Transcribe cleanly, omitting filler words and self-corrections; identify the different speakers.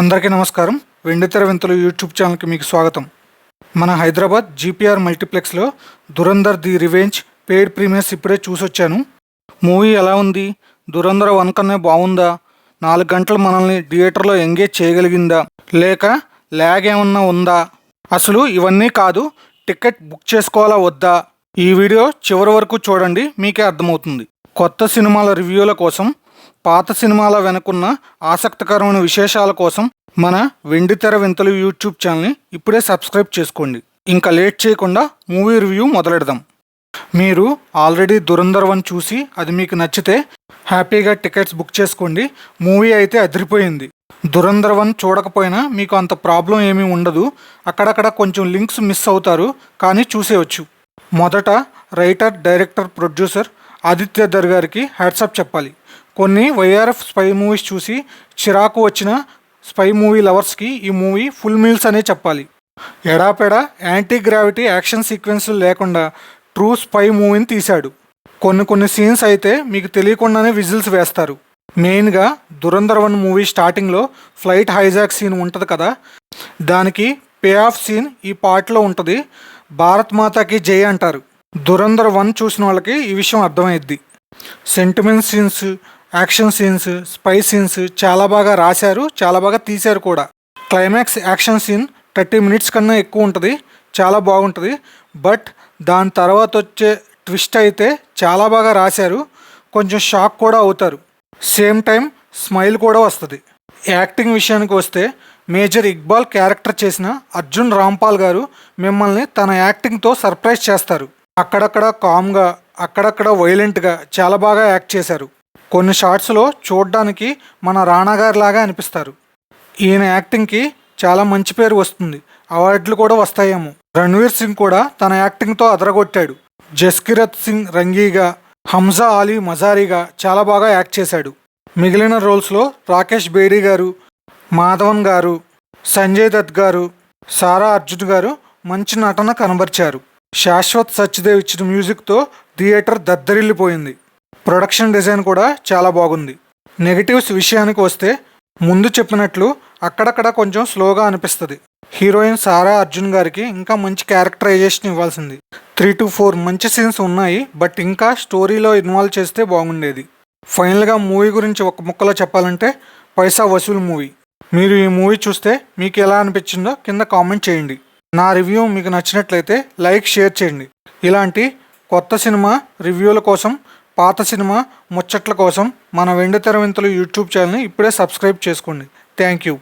Speaker 1: అందరికీ నమస్కారం. వెండితెర వింతలు యూట్యూబ్ ఛానల్కి మీకు స్వాగతం. మన హైదరాబాద్ జీపీఆర్ మల్టీప్లెక్స్లో Dhurandhar the revenge paid premieres ఇప్పుడే చూసొచ్చాను. మూవీ ఎలా ఉంది? దురంధర్ 1 కన్నా బాగుందా? 4 గంటలు మనల్ని థియేటర్లో ఎంగేజ్ చేయగలిగిందా, లేక ల్యాగ్ ఏమన్నా ఉందా? అసలు ఇవన్నీ కాదు, టికెట్ బుక్ చేసుకోవాలా వద్దా? ఈ వీడియో చివరి వరకు చూడండి, మీకే అర్థమవుతుంది. కొత్త సినిమాల రివ్యూల కోసం, పాత సినిమాల వెనుకున్న ఆసక్తికరమైన విశేషాల కోసం మన వెండితెర వింతలు యూట్యూబ్ ఛానల్ని ఇప్పుడే సబ్స్క్రైబ్ చేసుకోండి. ఇంకా లేట్ చేయకుండా మూవీ రివ్యూ మొదలెడదాం. మీరు ఆల్రెడీ దురంధర్ 1 చూసి అది మీకు నచ్చితే హ్యాపీగా టికెట్స్ బుక్ చేసుకోండి. మూవీ అయితే అదిరిపోయింది. దురంధర్ 1 చూడకపోయినా మీకు అంత ప్రాబ్లం ఏమీ ఉండదు. అక్కడక్కడ కొంచెం లింక్స్ మిస్ అవుతారు, కానీ చూసేయచ్చు. మొదట writer, director, producer Aditya Dhar గారికి హ్యాట్సాప్ చెప్పాలి. కొన్ని వైఆర్ఎఫ్ స్పై మూవీస్ చూసి చిరాకు వచ్చిన స్పై మూవీ లవర్స్కి ఈ మూవీ ఫుల్ మీల్స్ అనే చెప్పాలి. ఎడాపెడా యాంటీ గ్రావిటీ యాక్షన్ సీక్వెన్స్లు లేకుండా ట్రూ స్పై మూవీని తీశాడు. కొన్ని సీన్స్ అయితే మీకు తెలియకుండానే విజిల్స్ వేస్తారు. మెయిన్గా దురంధర్ 1 మూవీ స్టార్టింగ్లో ఫ్లైట్ హైజాక్ సీన్ ఉంటుంది కదా, దానికి పే ఆఫ్ సీన్ ఈ పార్ట్లో ఉంటుంది. భారత్ మాతాకి జై అంటారు. దురంధర్ 1 చూసిన వాళ్ళకి ఈ విషయం అర్థమైద్ది. Sentiment scenes, action scenes, spy scenes చాలా బాగా రాశారు, చాలా బాగా తీశారు కూడా. క్లైమాక్స్ యాక్షన్ సీన్ 30 మినిట్స్ కన్నా ఎక్కువ ఉంటుంది, చాలా బాగుంటుంది. బట్ దాని తర్వాత వచ్చే ట్విస్ట్ అయితే చాలా బాగా రాశారు. కొంచెం షాక్ కూడా అవుతారు. సేమ్ టైం స్మైల్ కూడా వస్తుంది. యాక్టింగ్ విషయానికి వస్తే మేజర్ ఇక్బాల్ క్యారెక్టర్ చేసిన అర్జున్ రాంపాల్ గారు మిమ్మల్ని తన యాక్టింగ్తో సర్ప్రైజ్ చేస్తారు. అక్కడక్కడ కామ్గా, అక్కడక్కడ వైలెంట్గా చాలా బాగా యాక్ట్ చేశారు. కొన్ని షాట్స్లో చూడడానికి మన రాణా గారి లాగా అనిపిస్తారు. ఈయన యాక్టింగ్కి చాలా మంచి పేరు వస్తుంది, అవార్డులు కూడా వస్తాయేమో. రణ్వీర్ సింగ్ కూడా తన యాక్టింగ్తో అదరగొట్టాడు. జస్కిరత్ సింగ్ రంగీగా, హంజా అలీ మజారీగా చాలా బాగా యాక్ట్ చేశాడు. మిగిలిన రోల్స్లో రాకేష్ బేడీ గారు, మాధవన్ గారు, సంజయ్ దత్ గారు, సారా అర్జున్ గారు మంచి నటన కనబరిచారు. శాశ్వత్ సచ్దేవ్ ఇచ్చిన మ్యూజిక్తో థియేటర్ దద్దరిల్లిపోయింది. ప్రొడక్షన్ డిజైన్ కూడా చాలా బాగుంది. నెగిటివ్స్ విషయానికి వస్తే ముందు చెప్పినట్లు అక్కడక్కడ కొంచెం స్లోగా అనిపిస్తుంది. హీరోయిన్ సారా అర్జున్ గారికి ఇంకా మంచి క్యారెక్టరైజేషన్ ఇవ్వాల్సింది. 3 to 4 మంచి సీన్స్ ఉన్నాయి, బట్ ఇంకా స్టోరీలో ఇన్వాల్వ్ చేస్తే బాగుండేది. ఫైనల్గా మూవీ గురించి ఒక ముక్కలో చెప్పాలంటే పైసా వసూలు మూవీ. మీరు ఈ మూవీ చూస్తే మీకు ఎలా అనిపించిందో కింద కామెంట్ చేయండి. నా రివ్యూ మీకు నచ్చినట్లయితే లైక్, షేర్ చేయండి. ఇలాంటి కొత్త సినిమా రివ్యూల కోసం, పాత సినిమా ముచ్చట్ల కోసం మన వెండితెర వింతలు యూట్యూబ్ ఛానల్ని ఇప్పుడే సబ్స్క్రైబ్ చేసుకోండి. Thank you.